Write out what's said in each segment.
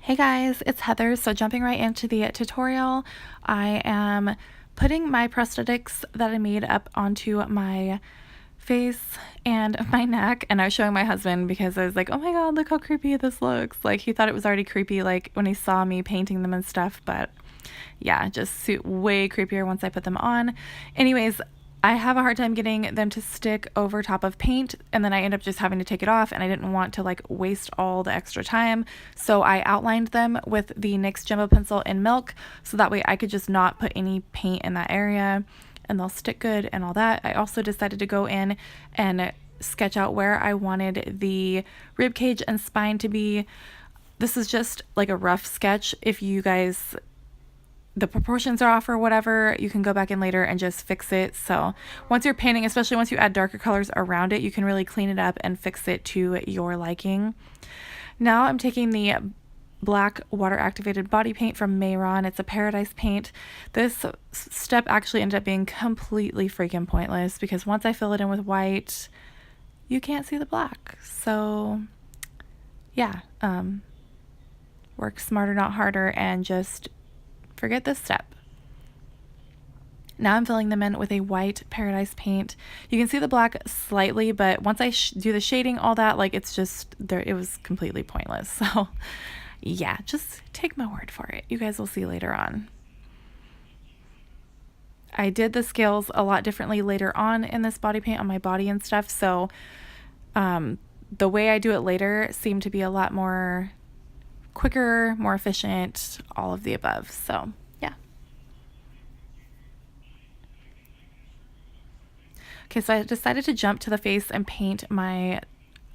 Hey guys, it's Heather. So jumping right into the tutorial, I am putting my prosthetics that I made up onto my face and my neck, and I was showing my husband because I was like, oh my god, look how creepy this looks. Like, he thought it was already creepy like when he saw me painting them and stuff, but yeah, just way creepier once I put them on. Anyways, I have a hard time getting them to stick over top of paint, and then I end up just having to take it off, and I didn't want to like waste all the extra time, so I outlined them with the NYX Jumbo pencil in milk, so that way I could just not put any paint in that area and they'll stick good and all that. I also decided to go in and sketch out where I wanted the rib cage and spine to be. This is just like a rough sketch. If you guys the proportions are off or whatever, you can go back in later and just fix it. So once you're painting, especially once you add darker colors around it, you can really clean it up and fix it to your liking. Now I'm taking the black water activated body paint from Mehron. It's a Paradise paint. This step actually ended up being completely freaking pointless because once I fill it in with white, you can't see the black. So yeah, work smarter, not harder, and just forget this step. Now I'm filling them in with a white Paradise paint. You can see the black slightly, but once I do the shading, all that, like, it's just there, it was completely pointless. So yeah, just take my word for it. You guys will see later on. I did the scales a lot differently later on in this body paint on my body and stuff, so the way I do it later seemed to be a lot more quicker, more efficient, all of the above. So yeah. Okay, so I decided to jump to the face and paint my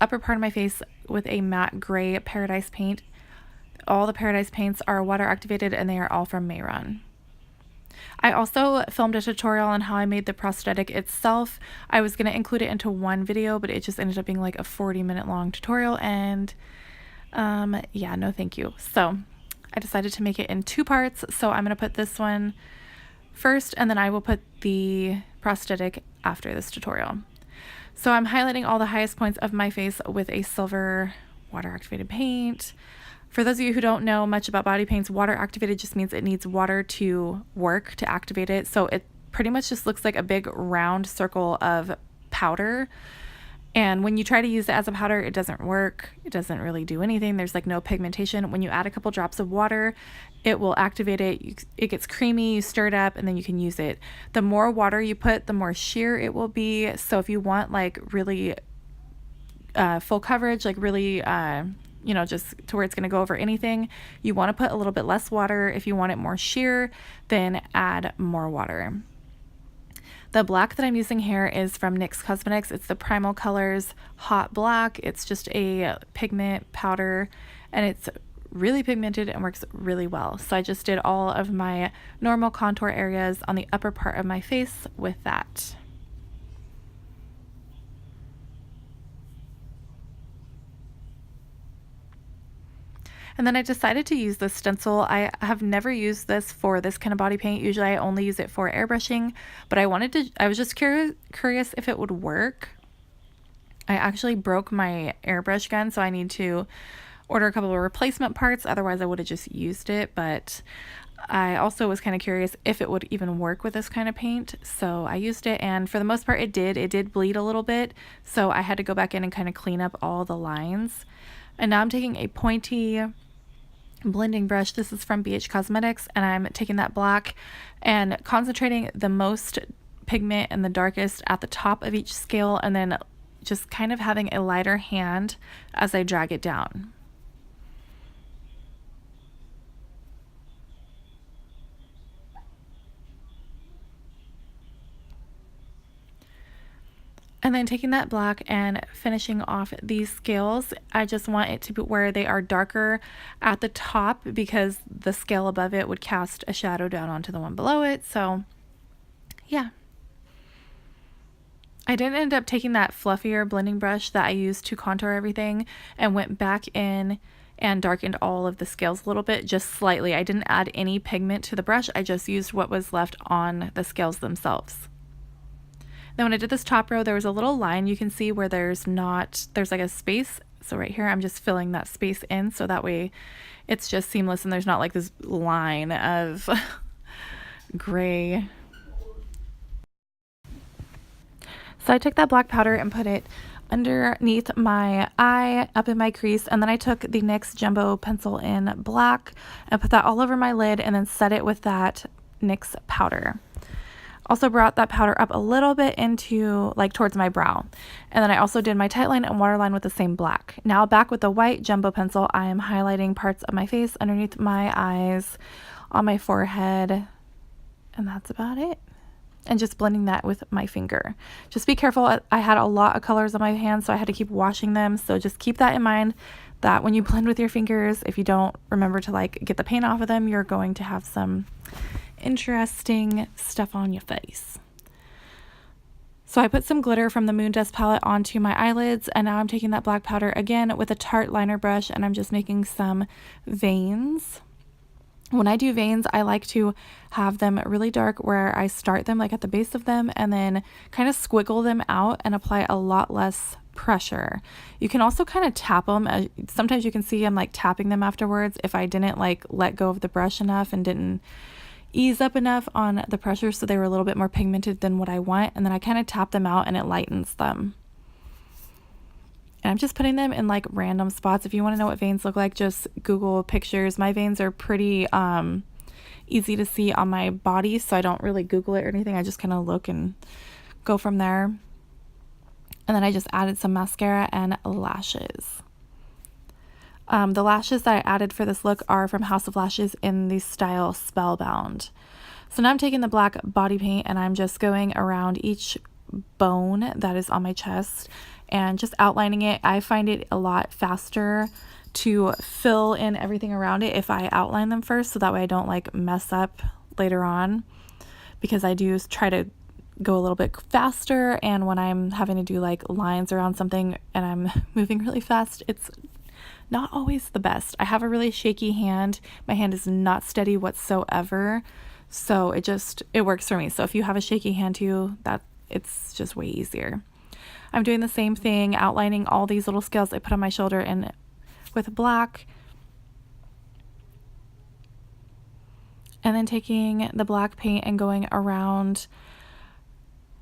upper part of my face with a matte gray Paradise paint. All the Paradise paints are water activated and they are all from Mehron. I also filmed a tutorial on how I made the prosthetic itself. I was going to include it into one video, but it just ended up being like a 40-minute long tutorial, and yeah, no thank you. So I decided to make it in two parts. So I'm going to put this one first, and then I will put the prosthetic after this tutorial. So I'm highlighting all the highest points of my face with a silver water activated paint. For those of you who don't know much about body paints, water activated just means it needs water to work, to activate it. So it pretty much just looks like a big round circle of powder. And when you try to use it as a powder, it doesn't work. It doesn't really do anything. There's like no pigmentation. When you add a couple drops of water, it will activate it. It gets creamy, you stir it up, and then you can use it. The more water you put, the more sheer it will be. So if you want like really full coverage, like really, you know, just to where it's going to go over anything, you want to put a little bit less water. If you want it more sheer, then add more water. The black that I'm using here is from NYX Cosmetics. It's the Primal Colors Hot Black. It's just a pigment powder, and it's really pigmented and works really well. So I just did all of my normal contour areas on the upper part of my face with that. And then I decided to use this stencil. I have never used this for this kind of body paint. Usually I only use it for airbrushing, but I was just curious if it would work. I actually broke my airbrush gun, so I need to order a couple of replacement parts. Otherwise I would have just used it, but I also was kind of curious if it would even work with this kind of paint. So I used it, and for the most part it did. It did bleed a little bit, so I had to go back in and kind of clean up all the lines. And now I'm taking a pointy blending brush. This is from BH Cosmetics, and I'm taking that black and concentrating the most pigment and the darkest at the top of each scale, and then just kind of having a lighter hand as I drag it down. And then taking that black and finishing off these scales. I just want it to be where they are darker at the top because the scale above it would cast a shadow down onto the one below it. So yeah. I did end up taking that fluffier blending brush that I used to contour everything and went back in and darkened all of the scales a little bit, just slightly. I didn't add any pigment to the brush. I just used what was left on the scales themselves. Then when I did this top row, there was a little line you can see where there's like a space So right here, I'm just filling that space in so that way it's just seamless and there's not like this line of gray. So I took that black powder and put it underneath my eye, up in my crease, and then I took the NYX Jumbo pencil in black and put that all over my lid and then set it with that NYX powder. Also brought that powder up a little bit into like towards my brow. And then I also did my tightline and waterline with the same black. Now back with the white Jumbo pencil, I am highlighting parts of my face underneath my eyes, on my forehead, and that's about it. And just blending that with my finger. Just be careful. I had a lot of colors on my hands, so I had to keep washing them. So just keep that in mind that when you blend with your fingers, if you don't remember to like get the paint off of them, you're going to have some interesting stuff on your face. So I put some glitter from the Moon Dust palette onto my eyelids, and now I'm taking that black powder again with a Tarte liner brush, and I'm just making some veins. When I do veins, I like to have them really dark where I start them like at the base of them and then kind of squiggle them out and apply a lot less pressure. You can also kind of tap them. Sometimes you can see I'm like tapping them afterwards if I didn't like let go of the brush enough and didn't ease up enough on the pressure so they were a little bit more pigmented than what I want, and then I kind of tap them out and it lightens them. And I'm just putting them in like random spots. If you want to know what veins look like, just Google pictures. My veins are pretty easy to see on my body, so I don't really Google it or anything. I just kind of look and go from there. And then I just added some mascara and lashes. The lashes that I added for this look are from House of Lashes in the style Spellbound. So now I'm taking the black body paint and I'm just going around each bone that is on my chest and just outlining it. I find it a lot faster to fill in everything around it if I outline them first, so that way I don't like mess up later on, because I do try to go a little bit faster, and when I'm having to do like lines around something and I'm moving really fast, it's not always the best. I have a really shaky hand. My hand is not steady whatsoever, so it works for me. So if you have a shaky hand too, it's just way easier. I'm doing the same thing, outlining all these little scales I put on my shoulder and with black. And then taking the black paint and going around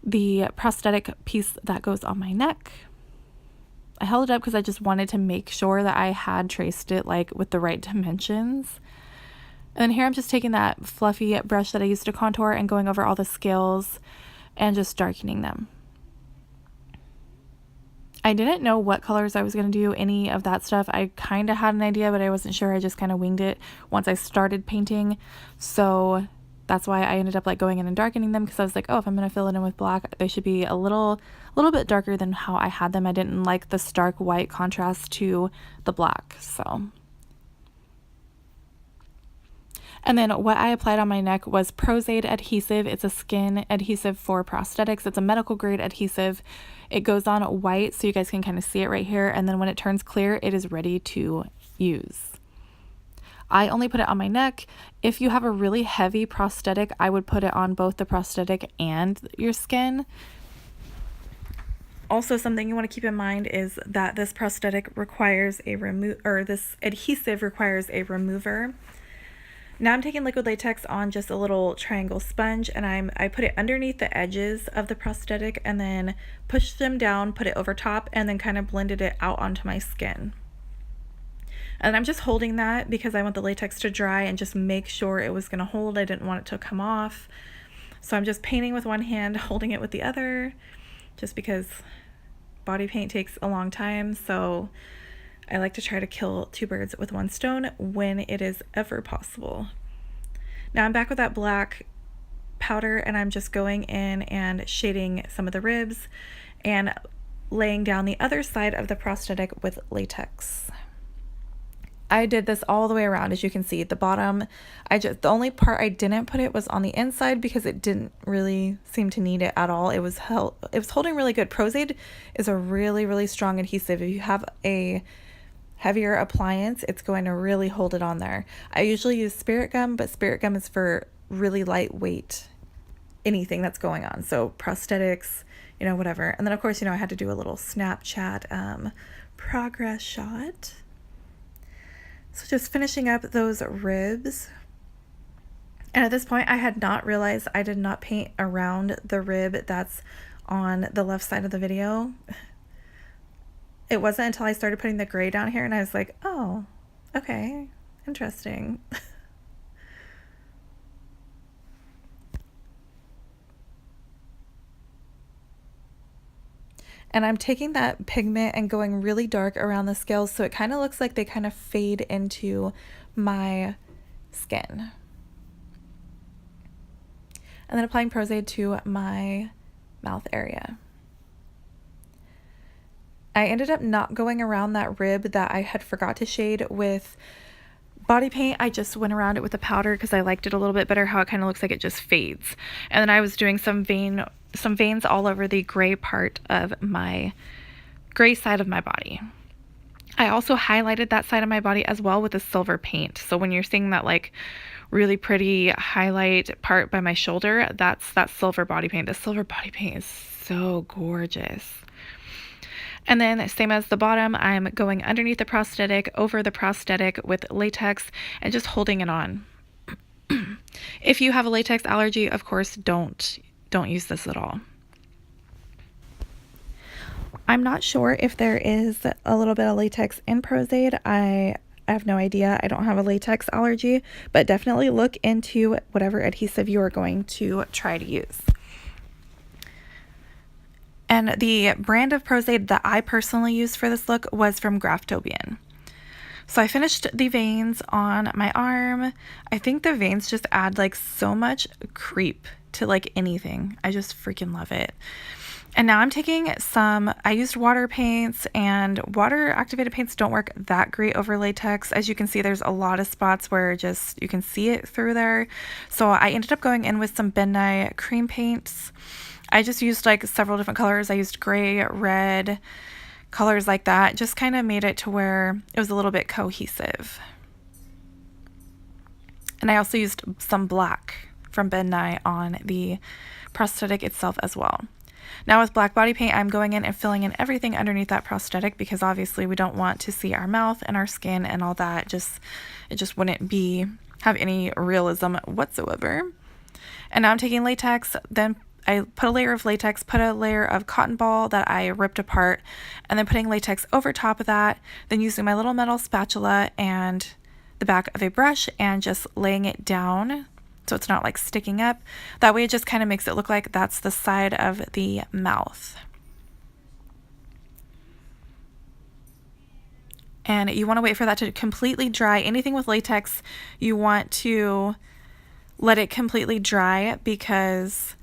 the prosthetic piece that goes on my neck. I held it up because I just wanted to make sure that I had traced it like with the right dimensions. And then here I'm just taking that fluffy brush that I used to contour and going over all the scales and just darkening them. I didn't know what colors I was going to do, any of that stuff. I kind of had an idea, but I wasn't sure. I just kind of winged it once I started painting. So that's why I ended up like going in and darkening them, because I was like, oh, if I'm going to fill it in with black, they should be a little bit darker than how I had them. I didn't like the stark white contrast to the black. So. And then what I applied on my neck was Prosaide adhesive. It's a skin adhesive for prosthetics. It's a medical grade adhesive. It goes on white, so you guys can kind of see it right here. And then when it turns clear, it is ready to use. I only put it on my neck. If you have a really heavy prosthetic, I would put it on both the prosthetic and your skin. Also, something you want to keep in mind is that this prosthetic requires this adhesive requires a remover. Now I'm taking liquid latex on just a little triangle sponge, and I put it underneath the edges of the prosthetic and then pushed them down, put it over top, and then kind of blended it out onto my skin. And I'm just holding that because I want the latex to dry and just make sure it was going to hold. I didn't want it to come off. So I'm just painting with one hand, holding it with the other, just because body paint takes a long time. So I like to try to kill two birds with one stone when it is ever possible. Now I'm back with that black powder, and I'm just going in and shading some of the ribs and laying down the other side of the prosthetic with latex. I did this all the way around. As you can see, the bottom, the only part I didn't put it was on the inside because it didn't really seem to need it at all. It was holding really good. Prosaide is a really, really strong adhesive. If you have a heavier appliance, it's going to really hold it on there. I usually use spirit gum, but spirit gum is for really lightweight anything that's going on. So prosthetics, whatever. And then of course, I had to do a little Snapchat progress shot. So just finishing up those ribs. And at this point, I had not realized I did not paint around the rib that's on the left side of the video. It wasn't until I started putting the gray down here and I was like, oh, okay, interesting. And I'm taking that pigment and going really dark around the scales so it kind of looks like they kind of fade into my skin. And then applying Prosaide to my mouth area. I ended up not going around that rib that I had forgot to shade with body paint. I just went around it with a powder because I liked it a little bit better how it kind of looks like it just fades. And then I was doing some veins all over the gray part of my gray side of my body. I also highlighted that side of my body as well with a silver paint. So when you're seeing that like really pretty highlight part by my shoulder, that's that silver body paint. The silver body paint is so gorgeous. And then same as the bottom, I'm going underneath the prosthetic, over the prosthetic with latex and just holding it on. If you have a latex allergy, of course, don't use this at all. I'm not sure if there is a little bit of latex in Prosaide. I have no idea. I don't have a latex allergy, but definitely look into whatever adhesive you are going to try to use. And the brand of Prosaide that I personally used for this look was from Graftobian. So I finished the veins on my arm. I think the veins just add like so much creep to like anything. I just freaking love it. And now I'm taking I used water paints, and water activated paints don't work that great over latex. As you can see, there's a lot of spots where just you can see it through there. So I ended up going in with some Nye Cream Paints. I just used like several different colors. I used gray, red, colors like that. Just kind of made it to where it was a little bit cohesive. And I also used some black from Nye on the prosthetic itself as well. Now with black body paint, I'm going in and filling in everything underneath that prosthetic because obviously we don't want to see our mouth and our skin and all that. It just wouldn't have any realism whatsoever. And now I'm taking latex, then I put a layer of latex, put a layer of cotton ball that I ripped apart, and then putting latex over top of that, then using my little metal spatula and the back of a brush and just laying it down so it's not like sticking up. That way it just kind of makes it look like that's the side of the mouth. And you want to wait for that to completely dry. Anything with latex, you want to let it completely dry because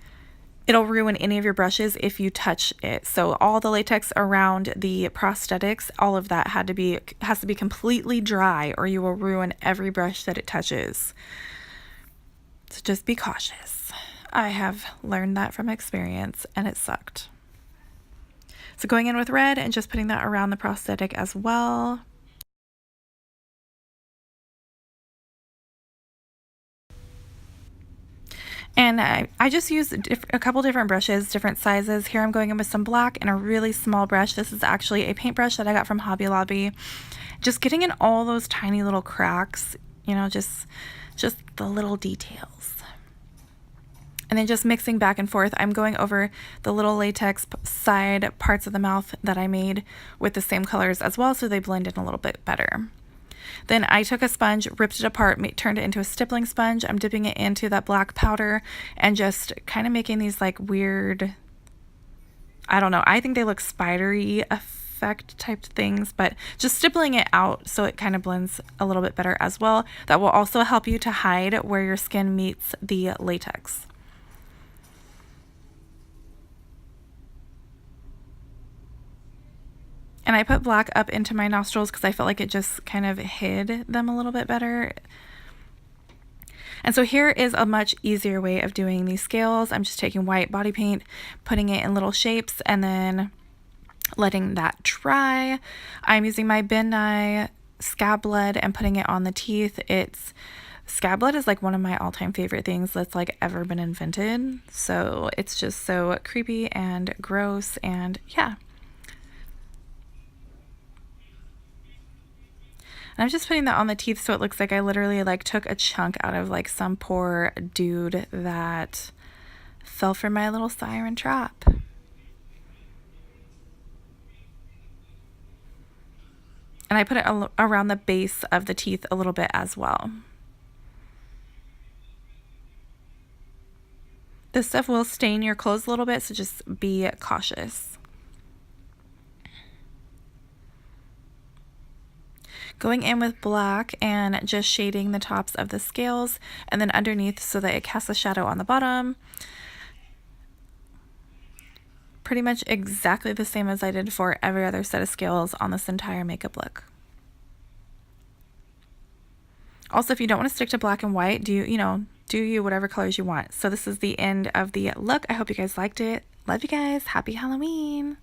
it'll ruin any of your brushes if you touch it. So all the latex around the prosthetics, all of that has to be completely dry or you will ruin every brush that it touches. So just be cautious. I have learned that from experience and it sucked. So going in with red and just putting that around the prosthetic as well. And I just used a couple different brushes, different sizes. Here I'm going in with some black and a really small brush. This is actually a paintbrush that I got from Hobby Lobby. Just getting in all those tiny little cracks, you know, just the little details. And then just mixing back and forth. I'm going over the little latex side parts of the mouth that I made with the same colors as well so they blend in a little bit better. Then I took a sponge, ripped it apart, turned it into a stippling sponge. I'm dipping it into that black powder and just kind of making these like weird, I don't know, I think they look spidery effect type things, but just stippling it out so it kind of blends a little bit better as well. That will also help you to hide where your skin meets the latex. And I put black up into my nostrils because I felt like it just kind of hid them a little bit better. And so here is a much easier way of doing these scales. I'm just taking white body paint, putting it in little shapes, and then letting that dry. I'm using my Nye Scab Blood and putting it on the teeth. Scab Blood is like one of my all-time favorite things that's like ever been invented. So it's just so creepy and gross, and yeah. And I'm just putting that on the teeth so it looks like I literally like took a chunk out of like some poor dude that fell for my little siren trap. And I put it around the base of the teeth a little bit as well. This stuff will stain your clothes a little bit, so just be cautious. Going in with black and just shading the tops of the scales and then underneath so that it casts a shadow on the bottom. Pretty much exactly the same as I did for every other set of scales on this entire makeup look. Also, if you don't want to stick to black and white, do you whatever colors you want. So this is the end of the look. I hope you guys liked it. Love you guys. Happy Halloween.